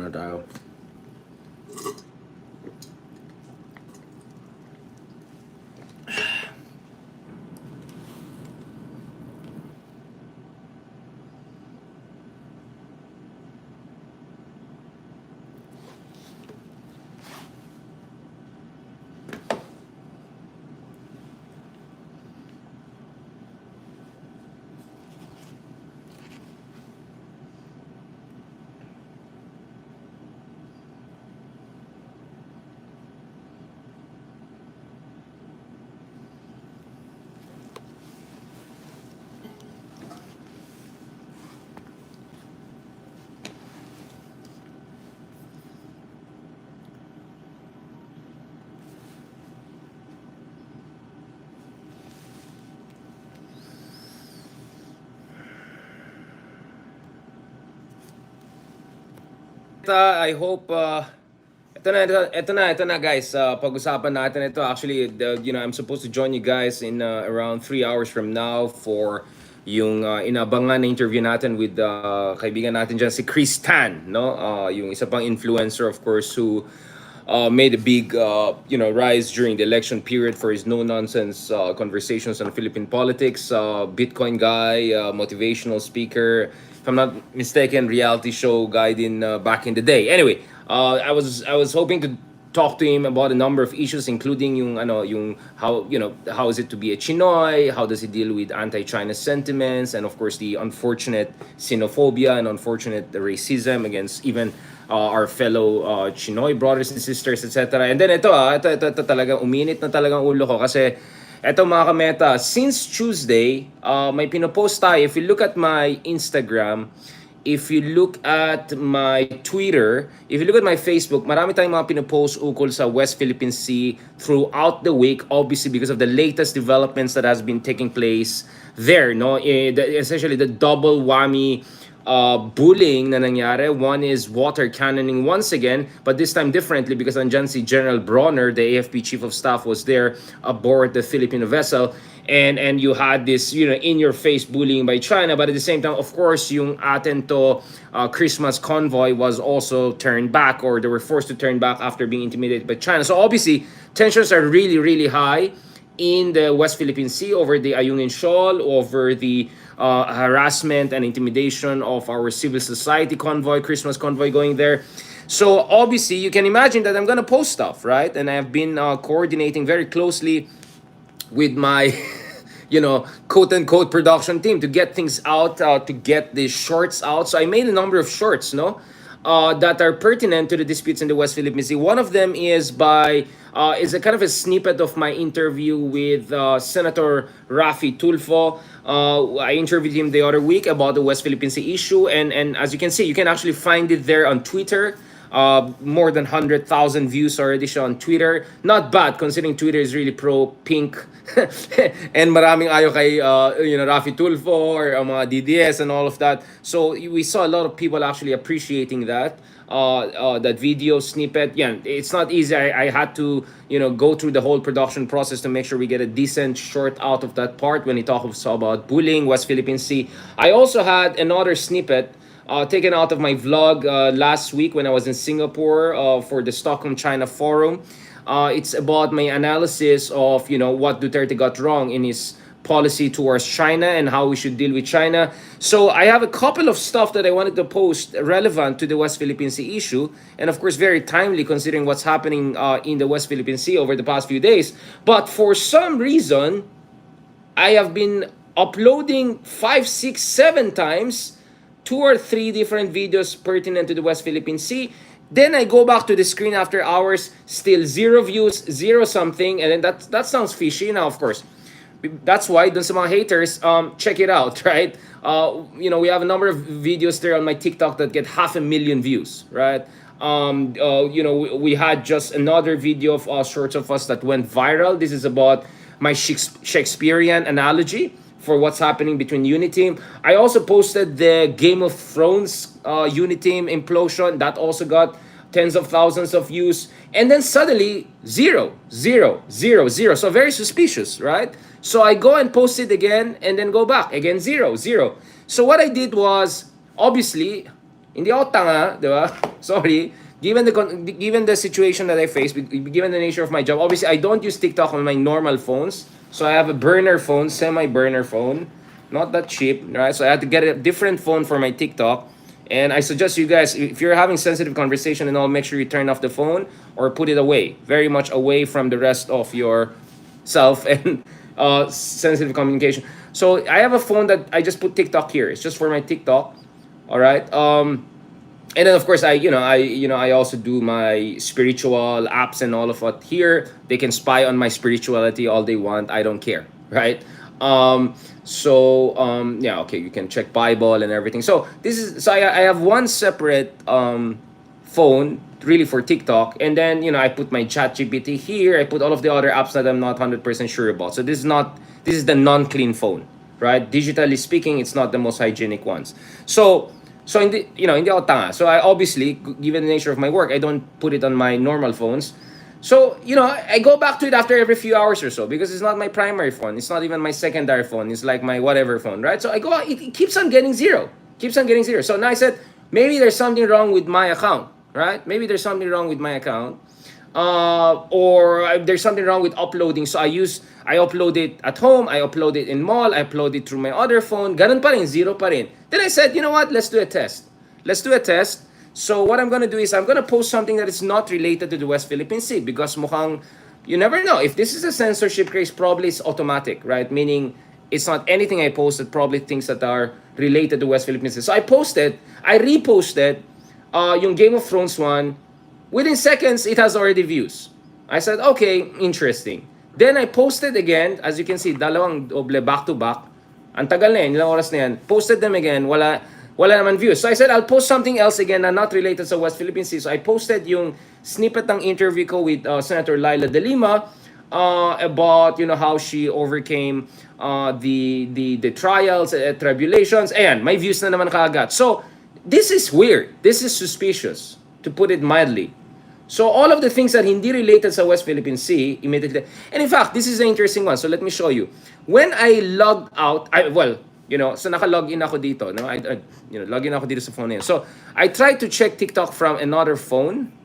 muna tayo. I hope ito na guys. Pag-usapan natin ito. Actually, I'm supposed to join you guys in around 3 hours from now for yung inabangan na interview natin with kaibigan natin dyan si Chris Tan, no? Yung isa pang influencer, of course, who made a big rise during the election period for his no-nonsense conversations on Philippine politics. Bitcoin guy, motivational speaker, if I'm not mistaken, reality show guy din back in the day. Anyway, I was hoping to talk to him about a number of issues, including yung how is it to be a Chinoy, how does he deal with anti-China sentiments, and of course the unfortunate xenophobia and unfortunate racism against even our fellow Chinoy brothers and sisters, etc. And then ito talagang uminit na talagang ulo ko kasi eto mga kameta, since Tuesday, may pinopost tayo. If you look at my Instagram, if you look at my Twitter, if you look at my Facebook, marami tayong mga pinopost ukol sa West Philippine Sea throughout the week, obviously because of the latest developments that has been taking place there, no? Essentially the double whammy bullying na nangyari. One is water cannoning once again, but this time differently because andyan si General Bronner, the AFP Chief of Staff, was there aboard the Filipino vessel. And you had this, in your face bullying by China, but at the same time, of course, yung atin to Christmas convoy was also turned back, or they were forced to turn back after being intimidated by China. So obviously, tensions are really, really high in the West Philippine Sea over the Ayungin Shoal, over the harassment and intimidation of our civil society convoy, Christmas convoy going there. So obviously, you can imagine that I'm gonna post stuff, right? And I've been coordinating very closely with my quote unquote production team to get things out, to get the shorts out. So I made a number of shorts, no, that are pertinent to the disputes in the West Philippine Sea. One of them is is a kind of a snippet of my interview with Senator Rafi Tulfo. I interviewed him the other week about the West Philippine Sea issue, and as you can see, you can actually find it there on Twitter. More than 100,000 views already siya on Twitter. Not bad considering Twitter is really pro-pink and maraming ayaw kay Rafi Tulfo or mga DDS and all of that. So we saw a lot of people actually appreciating that video snippet. Yeah, it's not easy. I had to go through the whole production process to make sure we get a decent short out of that part when he talks about bullying West Philippine Sea. I also had another snippet taken out of my vlog last week when I was in Singapore for the Stockholm China Forum. It's about my analysis of what Duterte got wrong in his policy towards China and how we should deal with China. So I have a couple of stuff that I wanted to post relevant to the West Philippine Sea issue, and of course very timely considering what's happening in the West Philippine Sea over the past few days. But for some reason, I have been uploading 5, 6, 7 times 2 or 3 different videos pertinent to the West Philippine Sea. Then I go back to the screen after hours, still 0 views, 0 something, and then that sounds fishy. Now, of course, that's why dun sa mga haters, check it out, right? We have a number of videos there on my TikTok that get 500,000 views, right? We had just another video of shorts of us that went viral. This is about my Shakespearean analogy for what's happening between Uniteam. I also posted the Game of Thrones Uniteam implosion. That also got tens of thousands of views. And then suddenly, 0, 0, 0, 0. So very suspicious, right? So I go and post it again and then go back. Again, 0, 0. So what I did was, obviously, Hindi ako tanga, di ba? Sorry. Given the situation that I face, given the nature of my job, obviously I don't use TikTok on my normal phones. So I have a burner phone, semi-burner phone, not that cheap, right? So I had to get a different phone for my TikTok. And I suggest you guys, if you're having sensitive conversation and all, make sure you turn off the phone or put it away, very much away from the rest of your self and sensitive communication. So I have a phone that I just put TikTok here. It's just for my TikTok. All right. And then of course I also do my spiritual apps and all of what here. They can spy on my spirituality all they want. I don't care, right? Yeah, okay, you can check Bible and everything. I have one separate phone really for TikTok, and then I put my chat GPT here. I put all of the other apps that I'm not 100% sure about. So this is the non-clean phone, right? Digitally speaking, it's not the most hygienic ones. So in the hindi ako tanga. So I obviously, given the nature of my work, I don't put it on my normal phones. So I go back to it after every few hours or so because it's not my primary phone. It's not even my secondary phone. It's like my whatever phone, right? So I go. It keeps on getting zero. Keeps on getting zero. So now I said maybe there's something wrong with my account, right? Maybe there's something wrong with my account, or there's something wrong with uploading. So I upload it at home, I upload it in mall, I upload it through my other phone. Ganun pa rin, zero pa rin. Then I said, you know what? Let's do a test. Let's do a test. So what I'm gonna do is I'm gonna post something that is not related to the West Philippine Sea because mukhang you never know. If this is a censorship case, probably it's automatic, right? Meaning it's not anything I posted, probably things that are related to West Philippine Sea. So I reposted yung Game of Thrones one. Within seconds, it has already views. I said, okay, interesting. Then I posted again, as you can see, dalawang doble back to back. Ang tagal na yan, ilang oras na yan. Posted them again, wala naman views. So I said, I'll post something else again na not related sa West Philippine Sea. So I posted yung snippet ng interview ko with Senator Laila De Lima about how she overcame the trials and tribulations. Ayan, may views na naman kaagad. So this is weird. This is suspicious, to put it mildly. So all of the things that hindi related sa West Philippine Sea, immediately. And in fact, this is an interesting one. So let me show you. When I logged out, so naka-log in ako dito. No? Log in ako dito sa phone na yun. So I tried to check TikTok from another phone,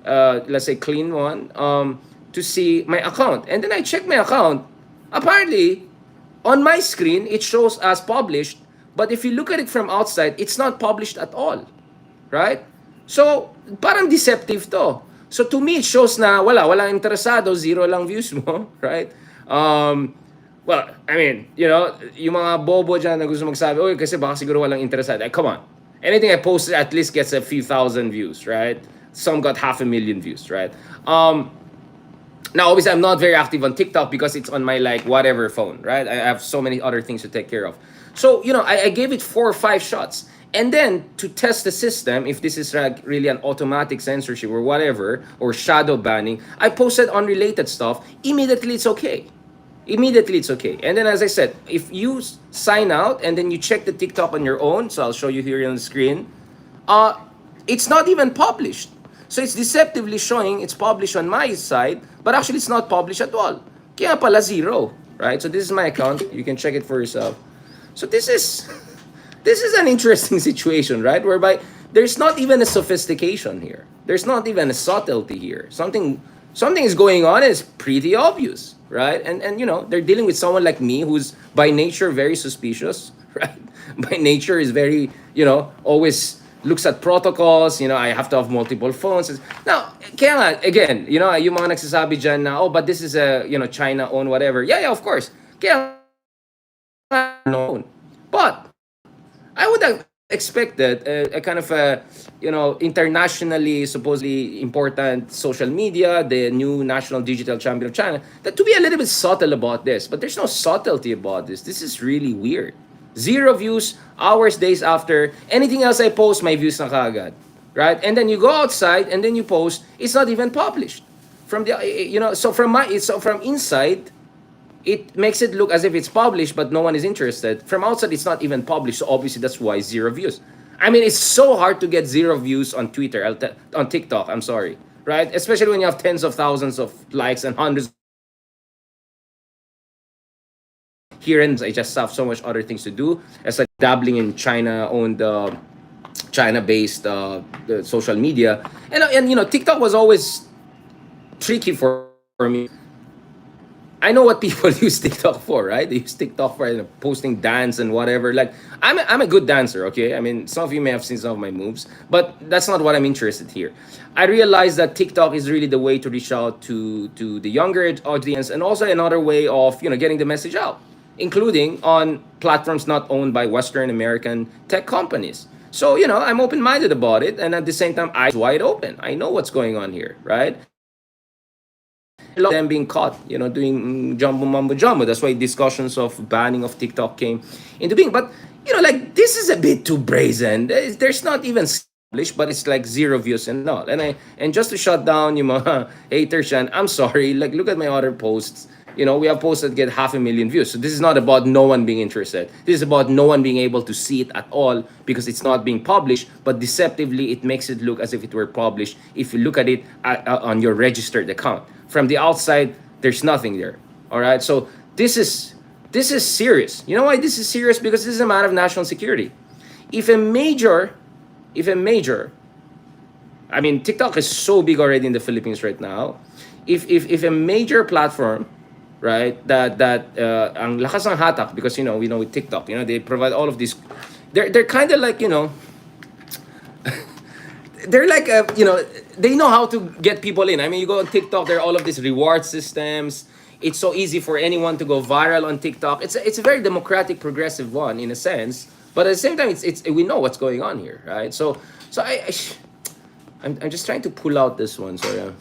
let's say clean one, to see my account. And then I checked my account. Apparently, on my screen, it shows as published. But if you look at it from outside, it's not published at all. Right? So, parang deceptive to. So to me, it shows na walang interesado, zero lang views mo, right? Well, I mean, yung mga bobo dyan na gusto magsabi, oy, kasi baka siguro walang interesado. Come on. Anything I posted at least gets a few thousand views, right? Some got 500,000 views, right? Now, obviously, I'm not very active on TikTok because it's on my, whatever phone, right? I have so many other things to take care of. So, I gave it 4 or 5 shots. And then, to test the system, if this is really an automatic censorship or whatever, or shadow banning, I posted unrelated stuff. Immediately, it's okay. Immediately, it's okay. And then, as I said, if you sign out and then you check the TikTok on your own, so I'll show you here on the screen, it's not even published. So it's deceptively showing it's published on my side, but actually it's not published at all. Kaya pala zero, right? So this is my account. You can check it for yourself. So this is an interesting situation, right? Whereby there's not even a sophistication here. There's not even a subtlety here. Something is going on and it's pretty obvious, right? And they're dealing with someone like me who's by nature very suspicious, right? By nature is very, always looks at protocols, I have to have multiple phones. Now, kaya nga, again, yung mga nagsasabi dyan na, oh, but this is a, China-owned whatever. Yeah, of course. Kaya nga, but I would have expected a kind of a, internationally, supposedly important social media, the new national digital champion of China, that to be a little bit subtle about this. But there's no subtlety about this. This is really weird. 0 views, hours, days after. Anything else I post, my views na kaagad. Right? And then you go outside and then you post, it's not even published. From from inside, it makes it look as if it's published, but no one is interested. From outside, it's not even published. So obviously, that's why 0 views. I mean, it's so hard to get 0 views on Twitter, on TikTok. I'm sorry, right? Especially when you have tens of thousands of likes and hundreds. Here and I just have so much other things to do. As like dabbling in China-owned China-based the social media, and TikTok was always tricky for me because I know what people use TikTok for, right? They use TikTok for posting dance and whatever. Like I'm a good dancer, okay? I mean, some of you may have seen some of my moves, but that's not what I'm interested here. I realize that TikTok is really the way to reach out to the younger audience, and also another way of getting the message out, including on platforms not owned by Western American tech companies. So I'm open-minded about it, and at the same time, eyes wide open. I know what's going on here, right? A lot of them being caught, doing jumbo mumbo jumbo. That's why discussions of banning of TikTok came into being. But like this is a bit too brazen. There's not even established, but it's like zero views and all. And just to shut down mga haters, and I'm sorry. Like look at my other posts. We have posts that get 500,000 views. So this is not about no one being interested. This is about no one being able to see it at all because it's not being published. But deceptively, it makes it look as if it were published if you look at it on your registered account. From the outside, there's nothing there. All right. So this is serious. You know why this is serious? Because this is a matter of national security. If a major, I mean, TikTok is so big already in the Philippines right now. If a major platform, right, that ang lakas ng hatak, because we know with TikTok, they provide all of these. They're kind of like they're like they know how to get people in. I mean, you go on TikTok, there are all of these reward systems. It's so easy for anyone to go viral on TikTok. It's a very democratic, progressive one in a sense, but at the same time, it's we know what's going on here, right? So I'm just trying to pull out this one so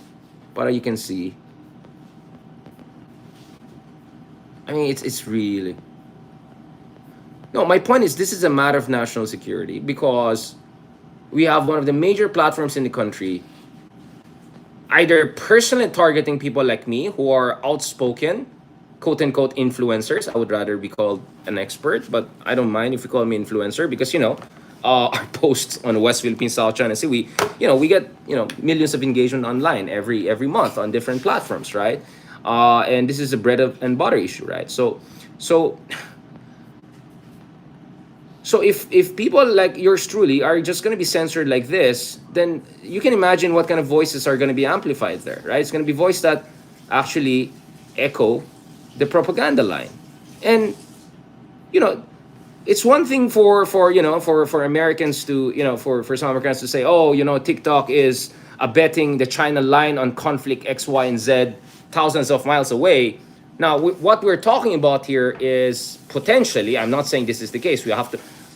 para you can see. I mean, it's really no. My point is, this is a matter of national security because we have one of the major platforms in the country either personally targeting people like me who are outspoken, quote unquote influencers. I would rather be called an expert, but I don't mind if you call me influencer because our posts on West Philippines, South China Sea, we get millions of engagement online every month on different platforms, right? And this is a bread and butter issue, right? So if people like yours truly are just going to be censored like this, then you can imagine what kind of voices are going to be amplified there, right? It's going to be voices that actually echo the propaganda line, and it's one thing for Americans to for some Americans to say, oh, TikTok is abetting the China line on conflict X, Y, and Z thousands of miles away. Now, what we're talking about here is potentially, I'm not saying this is the case,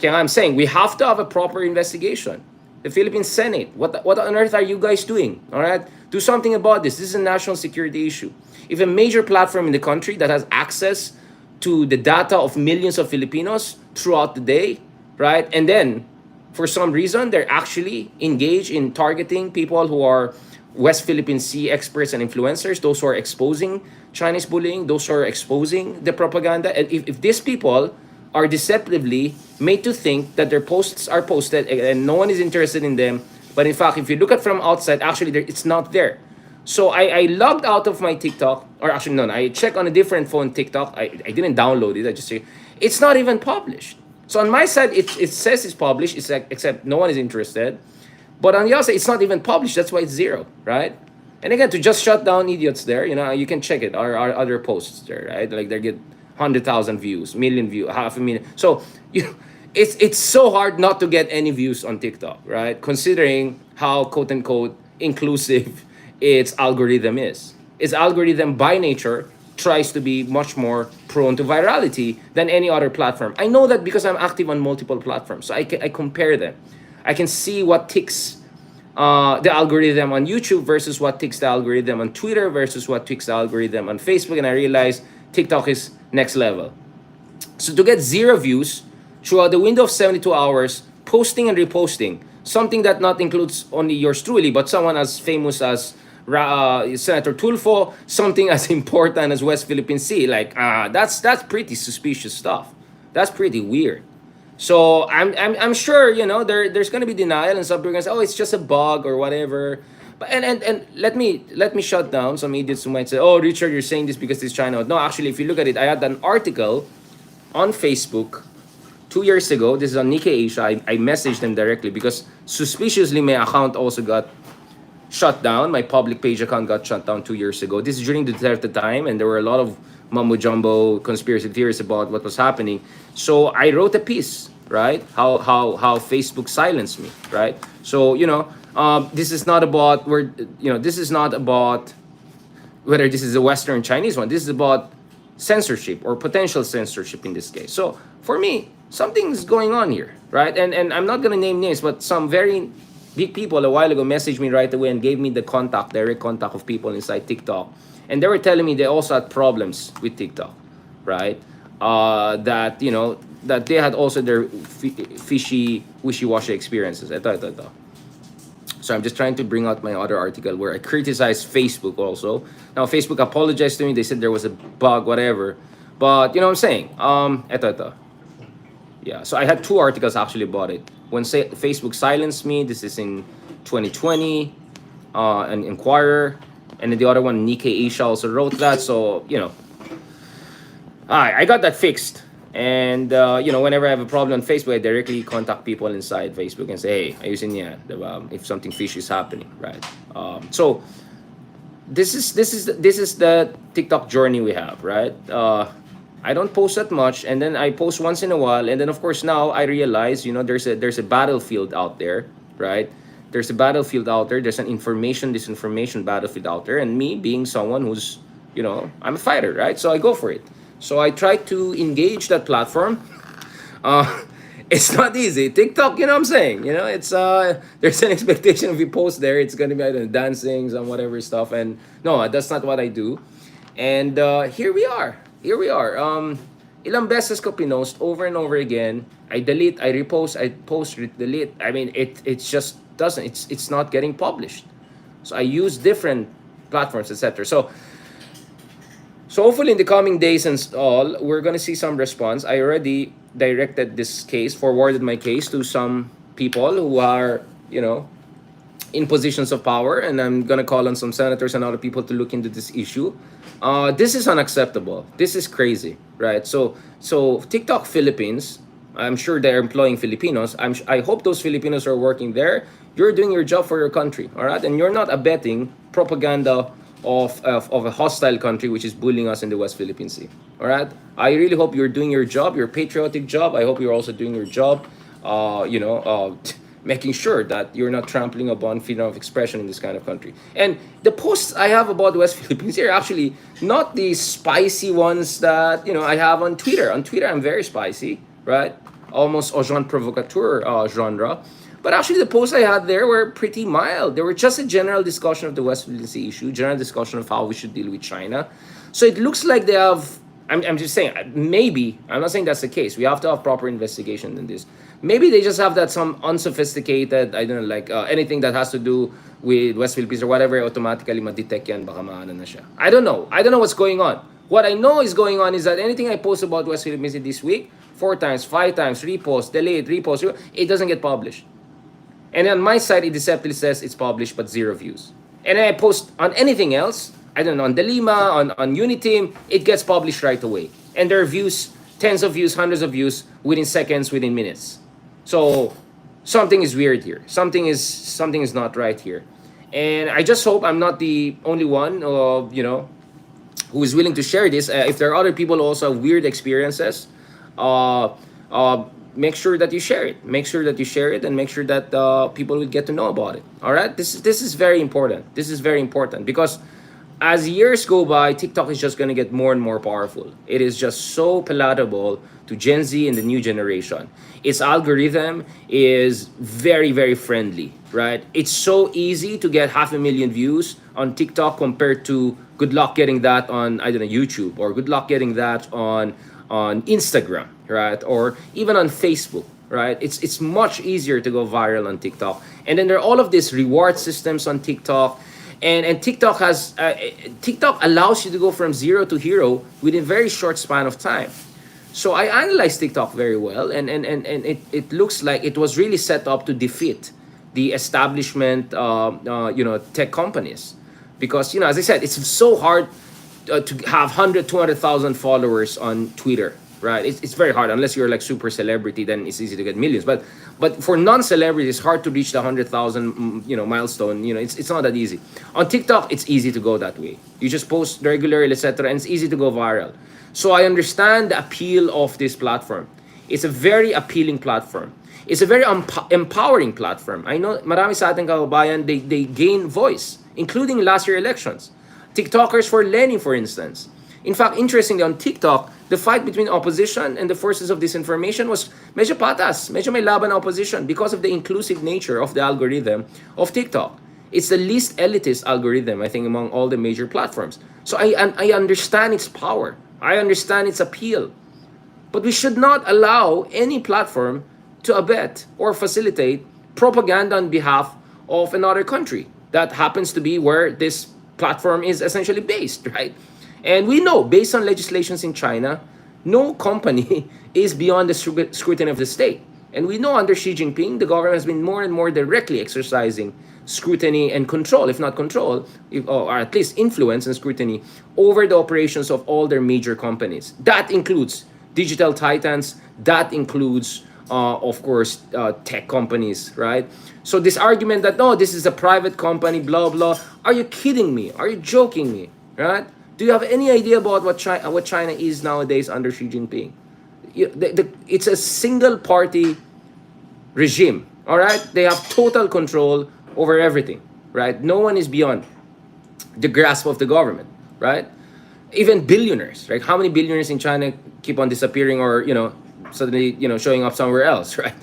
I'm saying we have to have a proper investigation. The Philippine Senate, what on earth are you guys doing? All right? Do something about this. This is a national security issue. If a major platform in the country that has access to the data of millions of Filipinos throughout the day, right? And then, for some reason, they're actually engaged in targeting people who are West Philippine Sea experts and influencers, those who are exposing Chinese bullying, those who are exposing the propaganda. And if these people are deceptively made to think that their posts are posted and no one is interested in them, but in fact, if you look at from outside, actually, it's not there. So I logged out of my TikTok, or actually, no, I checked on a different phone TikTok. I didn't download it. I just say, it's not even published. So on my side, it says it's published, except no one is interested. But on the other side, it's not even published. That's why it's zero, right? And again, to just shut down idiots there, you can check it. Our other posts there, right? Like they get 100,000 views, million views, 500,000. So it's so hard not to get any views on TikTok, right? Considering how quote unquote inclusive its algorithm is. Its algorithm by nature tries to be much more prone to virality than any other platform. I know that because I'm active on multiple platforms, so I compare them. I can see what ticks the algorithm on YouTube versus what ticks the algorithm on Twitter versus what ticks the algorithm on Facebook, and I realize TikTok is next level. So to get zero views throughout the window of 72 hours, posting and reposting, something that not includes only yours truly, but someone as famous as Senator Tulfo, something as important as West Philippine Sea, like that's pretty suspicious stuff. That's pretty weird. So I'm sure there's gonna be denial and some people are gonna say, oh, it's just a bug or whatever. But and let me shut down some idiots who might say, oh, Richard, you're saying this because it's China. No, actually, if you look at it, I had an article on Facebook 2 years ago, this is on Nikkei Asia. I messaged them directly because suspiciously my account also got shut down. My public page account got shut down 2 years ago. This is during the Duterte time, and there were a lot of mumbo jumbo conspiracy theories about what was happening. So I wrote a piece, right? How Facebook silenced me, right? So this is not about this is not about whether this is a Western Chinese one. This is about censorship or potential censorship in this case. So for me, something's going on here, right? And I'm not gonna name names, but some very big people a while ago messaged me right away and gave me the direct contact of people inside TikTok, and they were telling me they also had problems with TikTok, right? That that they had also their fishy, wishy-washy experiences. Ito. So I'm just trying to bring out my other article where I criticized Facebook also. Now Facebook apologized to me. They said there was a bug, whatever. But you know what I'm saying? Ito. Yeah, so I had two articles actually about it. When Facebook silenced me, this is in 2020, an Inquirer, and then the other one, Nikkei Asia, also wrote that. So I got that fixed. And whenever I have a problem on Facebook, I directly contact people inside Facebook and say, hey, ayusin niya, diba? If something fishy is happening, right? So this is the TikTok journey we have, right? I don't post that much, and then I post once in a while, and then of course now I realize there's a battlefield out there, right? There's a battlefield out there. There's an information disinformation battlefield out there, and me being someone who's I'm a fighter, right? So I go for it. So I try to engage that platform. It's not easy. TikTok, you know what I'm saying? It's there's an expectation if you post there, it's gonna be dancing, some whatever stuff, and no, that's not what I do. And here we are. Ilang beses ko pinost over and over again. I delete, I repost, I post, delete. I mean, it just doesn't. It's not getting published. So I use different platforms, etc. So hopefully in the coming days and all, we're gonna see some response. I already directed this case, forwarded my case to some people who are, in positions of power, and I'm gonna call on some senators and other people to look into this issue. This is unacceptable. This is crazy, right? So TikTok Philippines, I'm sure they're employing Filipinos. I hope those Filipinos are working there. You're doing your job for your country, all right? And you're not abetting propaganda of a hostile country which is bullying us in the West Philippine Sea. All right. I really hope you're doing your job, your patriotic job. I hope you're also doing your job, making sure that you're not trampling upon freedom of expression in this kind of country. And the posts I have about the West Philippines here are actually not the spicy ones that I have on Twitter. On Twitter, I'm very spicy, right? Almost agent provocateur genre. But actually, the posts I had there were pretty mild. They were just a general discussion of the West Philippine Sea issue, general discussion of how we should deal with China. So it looks like they have. I'm just saying, maybe, I'm not saying that's the case. We have to have proper investigation in this. Maybe they just have that some unsophisticated, I don't know, like anything that has to do with West Philippines or whatever, automatically ma-detect yan, baka maano na siya. I don't know what's going on. What I know is going on is that anything I post about West Philippines this week, 4 times, 5 times, repost, delete, repost, it doesn't get published. And on my side, it deceptively says it's published, but 0 views. And then I post on anything else, I don't know, on Delima, on Uniteam, it gets published right away. And there are views, tens of views, hundreds of views, within seconds, within minutes. So something is weird here. Something is not right here. And I just hope I'm not the only one, who is willing to share this. If there are other people who also have weird experiences, make sure that you share it. Make sure that you share it, and make sure that people will get to know about it. All right, this is very important. This is very important because as years go by, TikTok is just going to get more and more powerful. It is just so palatable to Gen Z and the new generation. Its algorithm is very, very friendly, right? It's so easy to get 500,000 views on TikTok compared to good luck getting that on, I don't know, YouTube, or good luck getting that on Instagram, right? Or even on Facebook, right? It's much easier to go viral on TikTok. And then there are all of these reward systems on TikTok. And TikTok has TikTok allows you to go from zero to hero within a very short span of time. So I analyzed TikTok very well, and it looks like it was really set up to defeat the establishment, tech companies, because as I said, it's so hard to have 100, 200,000 followers on Twitter, right? It's very hard unless you're like super celebrity. Then it's easy to get millions. But for non-celebrity, it's hard to reach the 100,000 milestone. It's not that easy. On TikTok, it's easy to go that way. You just post regularly, etc., and it's easy to go viral. So I understand the appeal of this platform. It's a very appealing platform. It's a very empowering platform. I know marami sa ating kababayan, they gain voice, including last year elections. TikTokers for Lenny, for instance. In fact, interestingly, on TikTok, the fight between opposition and the forces of disinformation was medyo patas, medyo may laban na opposition because of the inclusive nature of the algorithm of TikTok. It's the least elitist algorithm, I think, among all the major platforms. So I understand its power. I understand its appeal. But we should not allow any platform to abet or facilitate propaganda on behalf of another country. That happens to be where this platform is essentially based, right? And we know, based on legislations in China, no company is beyond the scrutiny of the state. And we know under Xi Jinping, the government has been more and more directly exercising scrutiny and control, if not control, or at least influence and scrutiny over the operations of all their major companies. That includes digital titans, that includes, of course, tech companies, right? So this argument that, no, this is a private company, blah, blah, are you kidding me? Are you joking me, right? Do you have any idea about what China is nowadays under Xi Jinping? It's a single party regime, all right? They have total control over everything, right? No one is beyond the grasp of the government, right? Even billionaires, right? How many billionaires in China keep on disappearing or, suddenly, showing up somewhere else, right?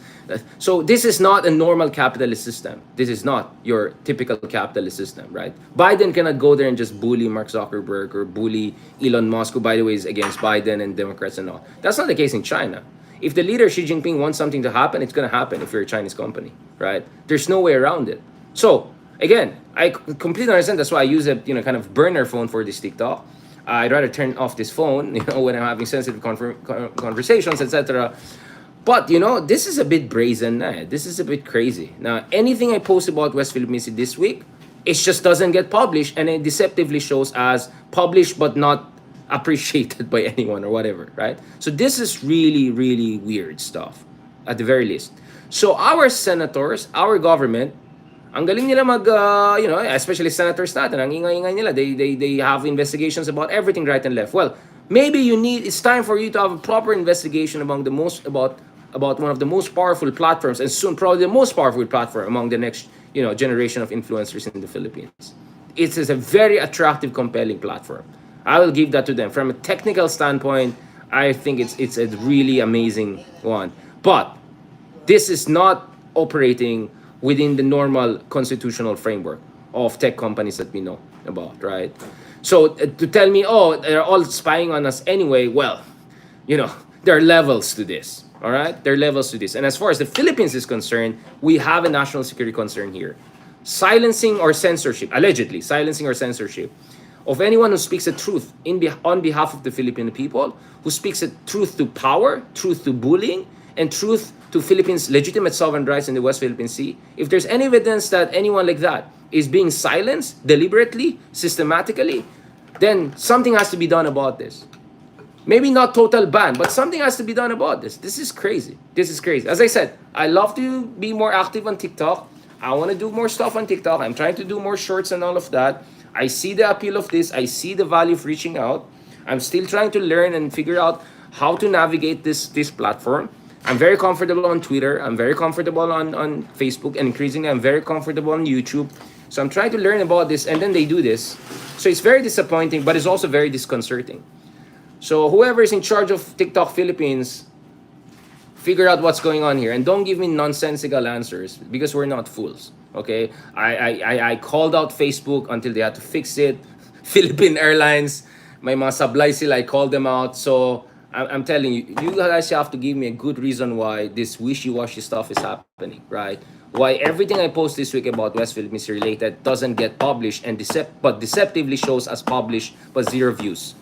So this is not a normal capitalist system. This is not your typical capitalist system, right? Biden cannot go there and just bully Mark Zuckerberg or bully Elon Musk, who, by the way, is against Biden and Democrats and all. That's not the case in China. If the leader Xi Jinping wants something to happen, it's going to happen if you're a Chinese company, right? There's no way around it. So again, I completely understand. That's why I use a kind of burner phone for this TikTok. I'd rather turn off this phone, when I'm having sensitive conversations, etc. But this is a bit brazen. This is a bit crazy. Now, anything I post about West Philippine Sea this week, it just doesn't get published, and it deceptively shows as published but not appreciated by anyone or whatever, right? So this is really, really weird stuff, at the very least. So our senators, our government, ang galing nila especially senators natin, ang ingay-ingay nila, they have investigations about everything right and left. Well, maybe it's time for you to have a proper investigation about one of the most powerful platforms, and soon probably the most powerful platform among the next generation of influencers in the Philippines. It is a very attractive, compelling platform. I will give that to them. From a technical standpoint, I think it's a really amazing one. But this is not operating within the normal constitutional framework of tech companies that we know about, right? So to tell me, they're all spying on us anyway, well, there are levels to this, all right? There are levels to this. And as far as the Philippines is concerned, we have a national security concern here. Silencing or censorship, allegedly, silencing or censorship of anyone who speaks the truth on behalf of the Filipino people, who speaks the truth to power, truth to bullying, and truth to Philippines' legitimate sovereign rights in the West Philippine Sea. If there's any evidence that anyone like that is being silenced deliberately, systematically, then something has to be done about this. Maybe not total ban, but something has to be done about this. This is crazy. This is crazy. As I said, I love to be more active on TikTok. I want to do more stuff on TikTok. I'm trying to do more shorts and all of that. I see the appeal of this. I see the value of reaching out. I'm still trying to learn and figure out how to navigate this platform. I'm very comfortable on Twitter. I'm very comfortable on Facebook. And increasingly, I'm very comfortable on YouTube. So I'm trying to learn about this, and then they do this. So it's very disappointing, but it's also very disconcerting. So whoever is in charge of TikTok Philippines, figure out what's going on here. And don't give me nonsensical answers, because we're not fools. Okay? I called out Facebook until they had to fix it. Philippine Airlines, may mga sablay sila, I called them out. So I'm telling you, you guys have to give me a good reason why this wishy-washy stuff is happening, right? Why everything I post this week about West Philippines related doesn't get published and deceptively shows as published but zero views.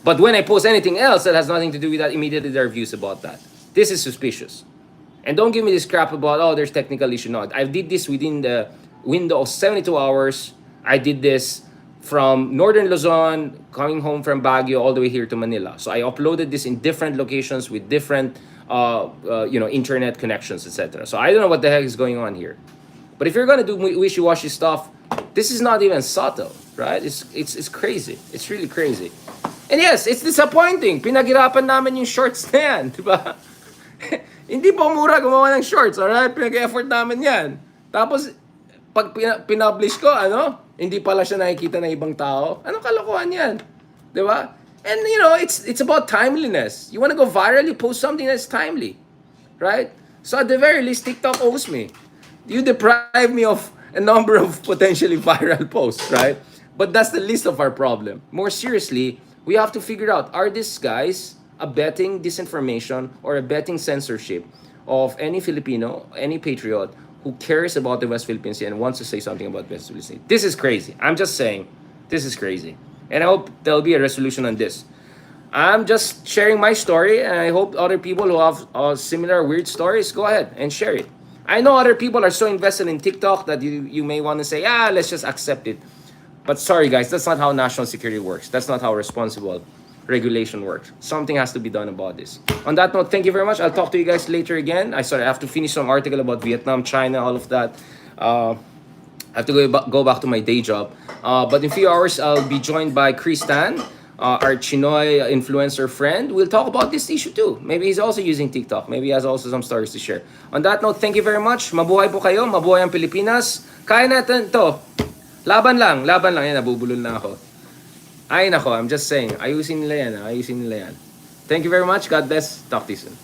But when I post anything else that has nothing to do with that, immediately there are views about that. This is suspicious. And don't give me this crap about, there's technical issue. No, I did this within the window of 72 hours. I did this from Northern Luzon, coming home from Baguio all the way here to Manila. So I uploaded this in different locations with different, internet connections, etc. So I don't know what the heck is going on here. But if you're gonna do wishy-washy stuff, this is not even subtle, right? It's crazy. It's really crazy. And yes, it's disappointing. Pinaghirapan namin yung shorts na yan, di ba? Hindi po mura gumawa ng shorts, alright? Pinag-effort namin yan. Tapos, pag pinublish ko, hindi pala siya nakikita ng ibang tao. Anong kalokohan yan? Di ba? And it's about timeliness. You want to go viral, you post something that's timely. Right? So at the very least, TikTok owes me. You deprive me of a number of potentially viral posts, right? But that's the least of our problem. More seriously, we have to figure out, are these guys abetting disinformation or abetting censorship of any Filipino, any patriot who cares about the West Philippine Sea and wants to say something about West Philippine Sea? This is crazy. I'm just saying, this is crazy. And I hope there'll be a resolution on this. I'm just sharing my story, and I hope other people who have similar weird stories, go ahead and share it. I know other people are so invested in TikTok that you may want to say, let's just accept it. But sorry guys, that's not how national security works. That's not how responsible regulation works. Something has to be done about this. On that note, thank you very much. I'll talk to you guys later again. I have to finish some article about Vietnam, China, all of that. I have to go back to my day job. But in a few hours, I'll be joined by Chris Tan, our Chinoy influencer friend. We'll talk about this issue too. Maybe he's also using TikTok. Maybe he has also some stories to share. On that note, thank you very much. Mabuhay po kayo. Mabuhay ang Pilipinas. Kaya natin to. Laban lang. Yan, nabubulol na ako. Ay nako, I'm just saying. Ayusin nila yan. Thank you very much. God bless. Talk to you soon.